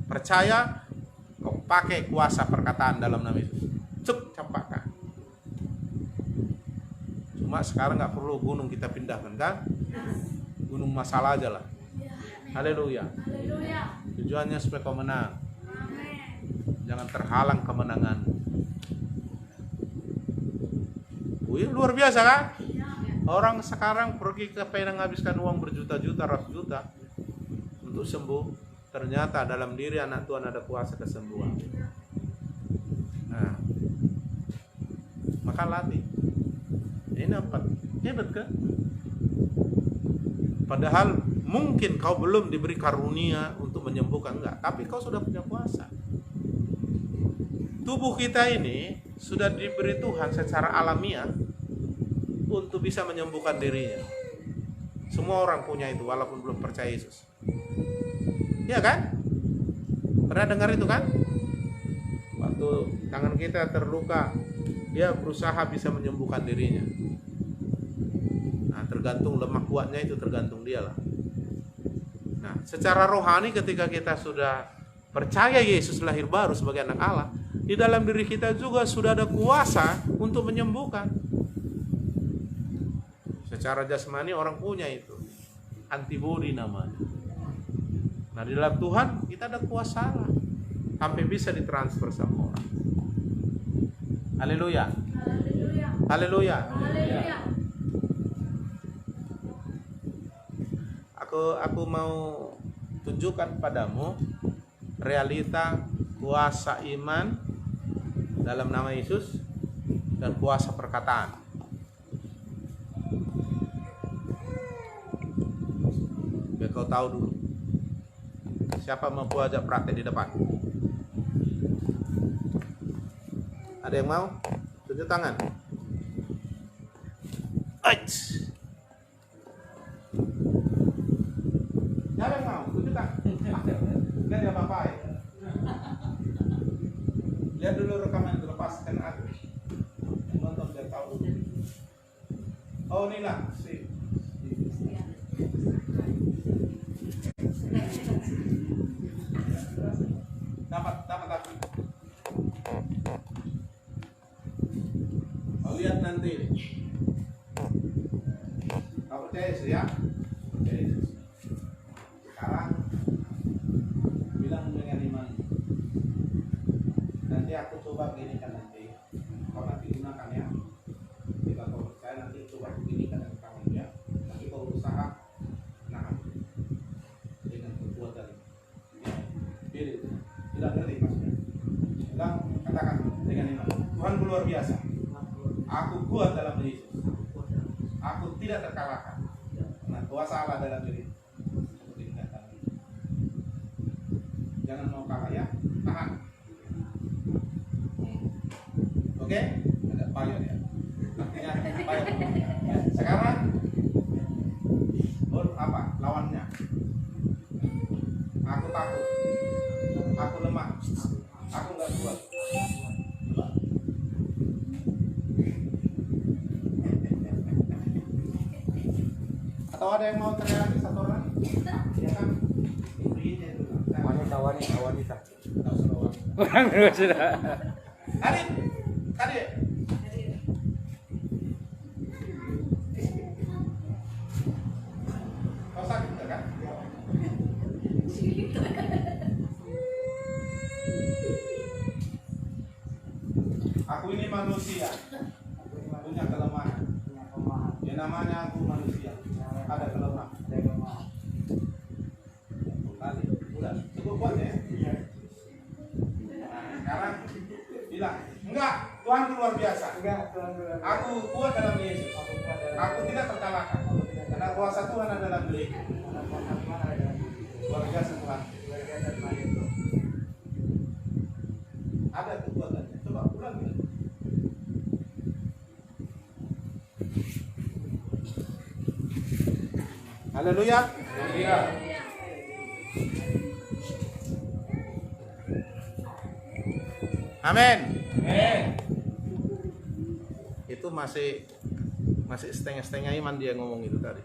percaya, kau pakai kuasa perkataan dalam nama Yesus. Cuk, campakkan. Cuma sekarang nggak perlu gunung kita pindahkan kan? Gunung masalah aja lah. Haleluya. Tujuannya supaya kau menang. Jangan terhalang kemenangan. Wih, luar biasa kan? Orang sekarang pergi ke Penang menghabiskan uang berjuta-juta, ratus juta untuk sembuh. Ternyata dalam diri anak Tuhan ada kuasa kesembuhan. Nah, maka latih. Ini apa? Hebat kan? Padahal mungkin kau belum diberi karunia untuk menyembuhkan, enggak, tapi kau sudah punya kuasa. Tubuh kita ini sudah diberi Tuhan secara alamiah untuk bisa menyembuhkan dirinya. Semua orang punya itu walaupun belum percaya Yesus. Iya kan? Pernah dengar itu kan? Waktu tangan kita terluka, dia berusaha bisa menyembuhkan dirinya. Nah, tergantung lemah kuatnya itu tergantung dia lah. Nah, secara rohani ketika kita sudah percaya Yesus lahir baru sebagai anak Allah, di dalam diri kita juga sudah ada kuasa untuk menyembuhkan. Secara jasmani orang punya itu, antibodi namanya. Nah, di dalam Tuhan kita ada kuasa lah, sampai bisa ditransfer sama orang. Haleluya. Haleluya. Aku mau tunjukkan padamu realita kuasa iman dalam nama Yesus dan kuasa perkataan. Biar kau tahu dulu. Siapa mampu ajak praktek di depan? Ada yang mau? Tunjuk tangan. Ait. Siapa yang mau? Tunjuk tangan. Lihat ya Bapak ya. Lihat dulu rekaman itu, lepaskan aku. Nonton biar tahu. Oh, inilah sih. Dapat aku. Kau lihat nanti. Kau percaya sih ya? Percaya Yesus. Sekarang bilang dengan iman. Nanti aku coba ginikan nanti. Kau nanti gunakan ya. Jika kau percaya nanti coba ginikan dengan kamu ya. Nanti kau berusaha nahan dengan kekuatan. Ya. Pilih. Tidak ngerti maksudnya. dengan iman. Tuhanku luar biasa. Aku kuat dalam Yesus. Aku tidak terkalahkan. Nah, kuasa Allah dalam diri. Jangan mau kalah ya. Tahan. Oke? Ada payah ya. Artinya payah. Sekarang apa? Lawannya. Aku takut. Aku lemah. Aku nggak kuat. Atau ada yang mau teriak satu orang? Ya kan? Wanita. Tahu sudah wanita. Orang sudah. Adik, adik. Kau sakit nggak kan? Aku ini manusia, punya kelemahan. Ya namanya aku manusia, ada kelemahan. Tadi, udah cukup kuat ya. Nah, sekarang bilang, enggak, Tuhanku luar biasa. Aku kuat dalam Yesus. Aku tidak terkalahkan. Karena kuasa Tuhan ada dalam diriku. Luar biasa Tuhan. Ada kekuatannya. Coba ulang ya. Haleluya. Iya. Amin. Amin. Itu masih setengah-setengah iman dia ngomong itu tadi.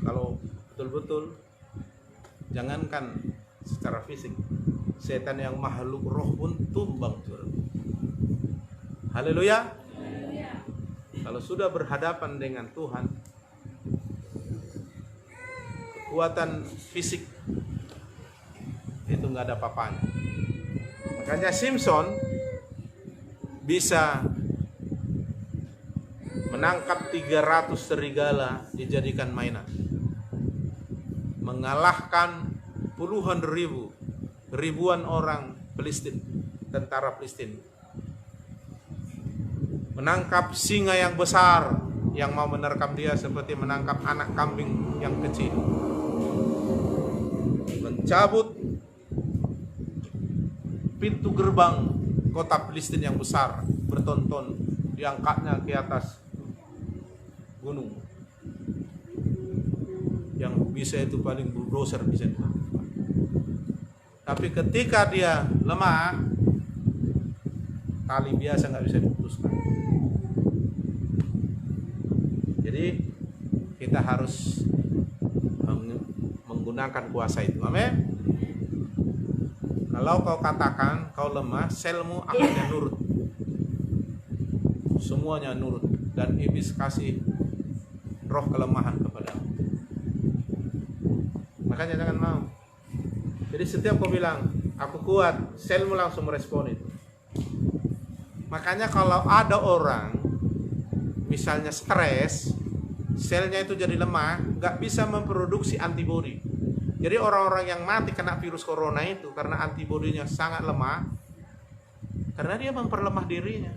Kalau betul-betul, jangankan secara fisik, setan yang makhluk roh pun tumbang. Haleluya. Kalau sudah berhadapan dengan Tuhan, kekuatan fisik itu nggak ada apa-apanya. Makanya Simpson bisa menangkap 300 serigala dijadikan mainan, mengalahkan puluhan ribuan orang Palestina, tentara Palestina, menangkap singa yang besar yang mau menerkam dia seperti menangkap anak kambing yang kecil, mencabut pintu gerbang kota Palestina yang besar bertonton, diangkatnya ke atas gunung yang bisa itu paling bulldozer bisa itu. Tapi ketika dia lemah, tali biasa nggak bisa diputuskan. Jadi kita harus menggunakan kuasa itu. Amin. Kalau kau katakan kau lemah, selmu akhirnya nurut. Semuanya nurut dan iblis kasih roh kelemahan kepadamu. Makanya jangan mau. Jadi setiap kau bilang aku kuat, selmu langsung merespon itu. Makanya kalau ada orang misalnya stres, selnya itu jadi lemah, nggak bisa memproduksi antibodi. Jadi orang-orang yang mati kena virus corona itu karena antibodinya sangat lemah, karena dia memperlemah dirinya.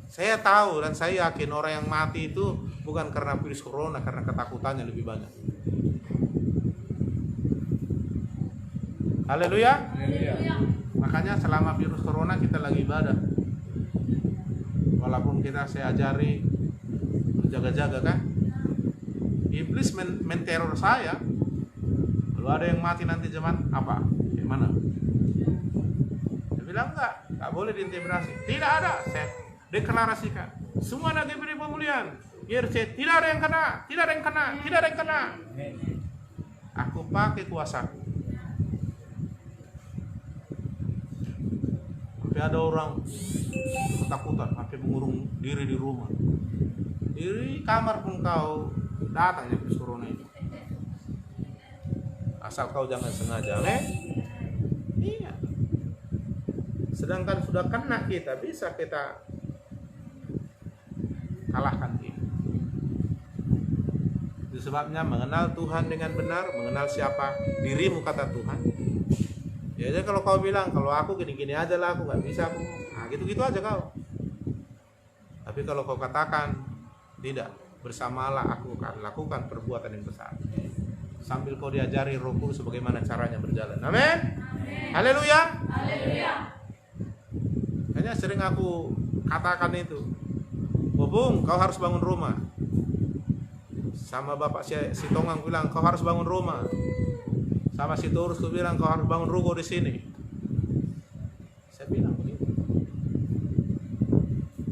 Saya tahu dan saya yakin orang yang mati itu bukan karena virus corona, karena ketakutannya lebih banyak. Haleluya. Makanya selama virus corona kita lagi ibadah. Walaupun saya ajari berjaga-jaga kan. Iblis menteror saya. Kalau ada yang mati nanti zaman apa? Gimana? Dia bilang enggak boleh diintimidasi. Tidak ada, saya deklarasikan. Semua ada diberi pemulihan. IRC, tidak ada yang kena, tidak ada yang kena, tidak ada yang kena. Aku pakai kuasaku. Sampai ada orang ketakutan, sampai mengurung diri di rumah. Di kamar pun kau datang ya virus corona itu. Asal kau jangan sengaja, Iya. Sedangkan sudah kena kita, bisa kita kalahkan dia. Itu sebabnya mengenal Tuhan dengan benar, mengenal siapa dirimu kata Tuhan, Ya jadi kalau kau bilang kalau aku gini-gini aja lah, aku nggak bisa aku, nah gitu-gitu aja kau. Tapi kalau kau katakan tidak, bersamalah aku akan lakukan perbuatan yang besar. Sambil kau diajari Roh Kudus bagaimana caranya berjalan. Amin. Haleluya. Haleluya. Hanya sering aku katakan itu, Bobung, kau harus bangun rumah. Sama bapak si Tongang bilang kau harus bangun rumah. Sama si Turus aku bilang kau harus bangun ruko di sini. Saya bilang begitu.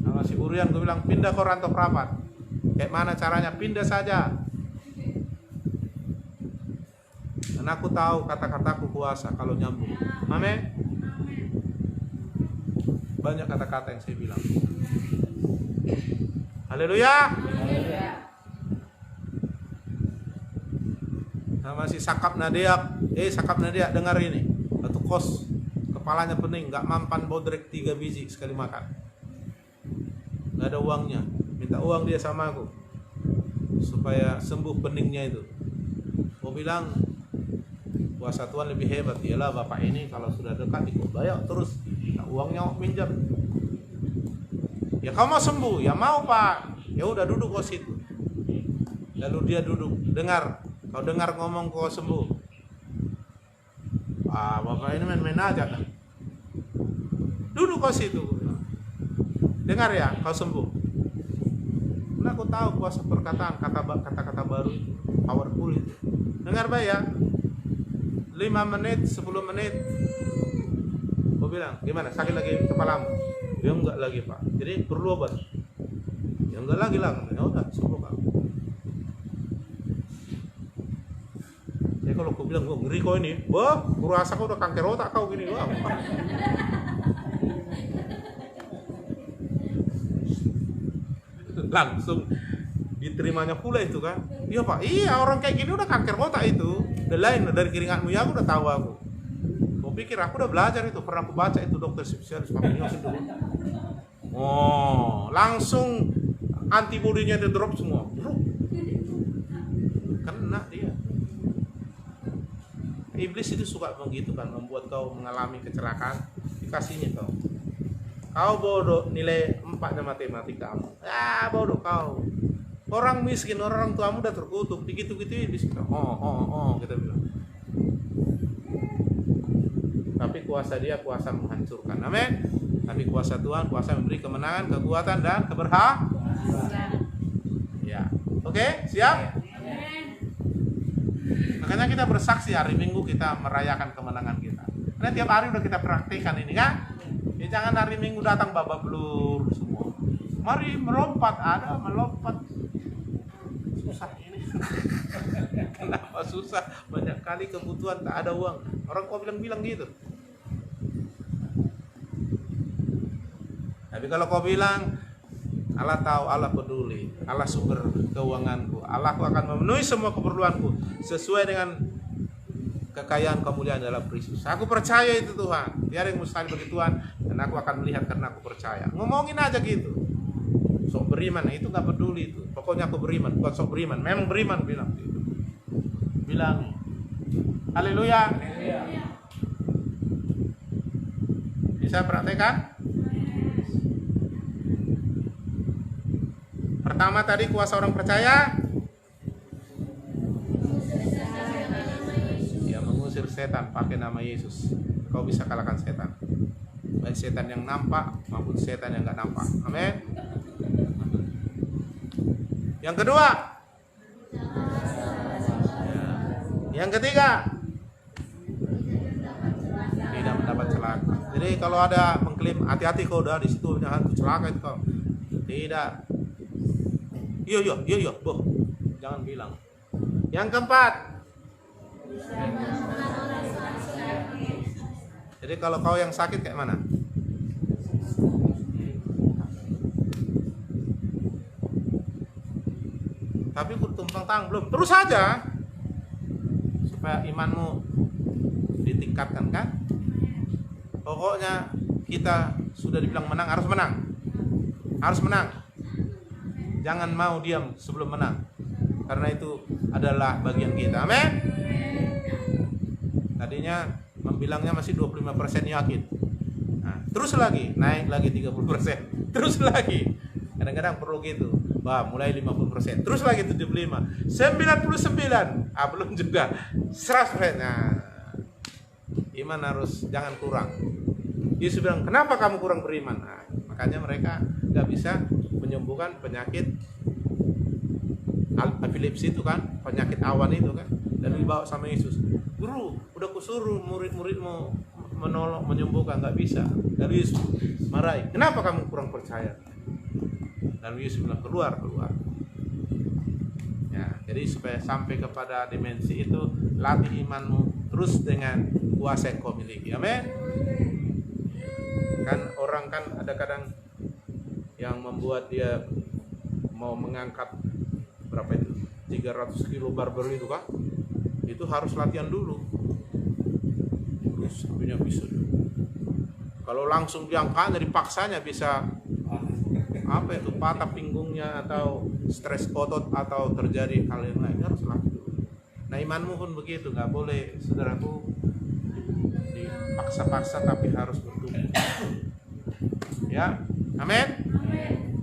Sama si Burian aku bilang pindah kau rantau perapat. Kayak mana caranya? Pindah saja. Dan aku tahu kata-kataku kuasa kalau nyambung. Amin. Banyak kata-kata yang saya bilang. Haleluya. Sama si Sakap Nadiak, Sakap Nadiak dengar ini, satu kos kepalanya pening, nggak mampan bodrek 3 biji sekali makan, nggak ada uangnya, minta uang dia sama aku supaya sembuh peningnya itu. Mau bilang kuasa Tuhan lebih hebat, ialah bapak ini kalau sudah dekat ikut bayar terus, minta uangnya minjam. Ya kau mau sembuh, ya mau pak, ya udah duduk kau situ. Lalu dia duduk, dengar. Kau dengar ngomong kau sembuh. Ah, bapak ini main-main aja kan. Duduk kau situ. Dengar ya, kau sembuh. Nah, aku tahu kuasa perkataan, kata-kata baru itu, powerful itu. Dengar baik ya. 5 menit, 10 menit. Kau bilang, gimana? Sakit lagi kepalamu? Ya enggak lagi pak. Jadi perlu obat. Ya enggak lagi lah. Ya udah, sembuh kau. Kalau kau bilang, wah ngeri kau ini, wah, kurasa kau udah kanker otak kau gini, wah. Langsung diterimanya pula itu kan. Iya pak, iya orang kayak gini udah kanker otak itu. Udah lain dari keringatmu ya, aku udah tahu aku. Kau pikir aku udah belajar itu, pernah aku baca itu dokter spesialis Papinyosin dulu. Oh, langsung antibodinya di drop semua. Kena dia. Iblis itu suka begitu kan, membuat kau mengalami kecelakaan, dikasihnya kau. Kau bodoh, nilai 4 matematika kamu. Ah, bodoh kau. Orang miskin, orang tuamu udah terkutuk, digitu-gitu iblis kita. Kita bilang. Tapi kuasa dia kuasa menghancurkan. Amin. Tapi kuasa Tuhan kuasa memberi kemenangan, kekuatan dan keberhasilan. Ya. Oke, siap? Makanya kita bersaksi hari Minggu kita merayakan kemenangan kita. Karena tiap hari udah kita praktikan ini kan. Ya, jangan hari Minggu datang babak belur semua. Mari melompat, ada melompat. Susah ini. Kenapa susah? Banyak kali kebutuhan tak ada uang. Orang kok bilang gitu. Tapi kalau kau bilang Allah tahu, Allah peduli, Allah sumber keuanganku, Allah akan memenuhi semua keperluanku sesuai dengan kekayaan kemuliaan dalam Kristus. Aku percaya itu Tuhan, tiada yang mustahil bagi Tuhan, dan aku akan melihat karena aku percaya. Ngomongin aja gitu. Sok beriman, itu nggak peduli itu. Pokoknya aku beriman, bukan sok beriman, memang beriman bilang gitu. Bilang, haleluya. Bisa praktekkan? Pertama tadi kuasa orang percaya, ya mengusir setan pakai nama Yesus. Kau bisa kalahkan setan, baik setan yang nampak maupun setan yang nggak nampak. Amin. Yang kedua, yang ketiga, tidak mendapat celaka. Jadi kalau ada mengklaim hati-hati kau udah di situ hantu celaka itu kau. Tidak. Iya, boh. Jangan bilang. Yang keempat. Jadi kalau kau yang sakit kayak mana? Tapi bertumpang tangan belum. Terus saja. Supaya imanmu ditingkatkan kan? Pokoknya kita sudah dibilang menang, harus menang. Harus menang. Jangan mau diam sebelum menang. Karena itu adalah bagian kita. Amin. Tadinya Membilangnya masih 25% yakin. Nah, terus lagi, naik lagi 30%. Terus lagi. Kadang-kadang perlu gitu. Wah, mulai 50%. Terus lagi 75. 99. Belum juga. 100%. Nah, iman harus jangan kurang. Yesus bilang, kenapa kamu kurang beriman? Nah, makanya mereka nggak bisa menyembuhkan penyakit epilepsi itu kan, penyakit awan itu kan, dan dibawa sama Yesus. Guru, udah kusuruh murid-muridmu menolong, menyembuhkan, nggak bisa. Lalu Yesus marahi, kenapa kamu kurang percaya? Lalu Yesus bilang, keluar. Ya, jadi supaya sampai kepada dimensi itu, latih imanmu terus dengan kuasa yang kau miliki. Amin. Kan orang kan ada kadang yang membuat dia mau mengangkat berapa itu 300 kilo barbel itu kan, itu harus latihan dulu terus punya bisa. Kalau langsung diangkatnya dipaksanya bisa apa itu, patah pinggungnya atau stres otot atau terjadi hal yang lain, harus latih dulu. Nah imanmu pun begitu, nggak boleh saudaraku dipaksa-paksa, tapi harus bertumbuh. Ya, amin.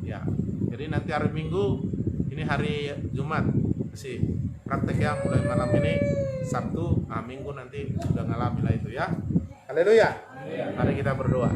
Ya, jadi nanti hari Minggu, ini hari Jumat masih praktek ya, mulai malam ini Sabtu, Minggu nanti sudah ngalami lah itu ya. Haleluya. Mari kita berdoa.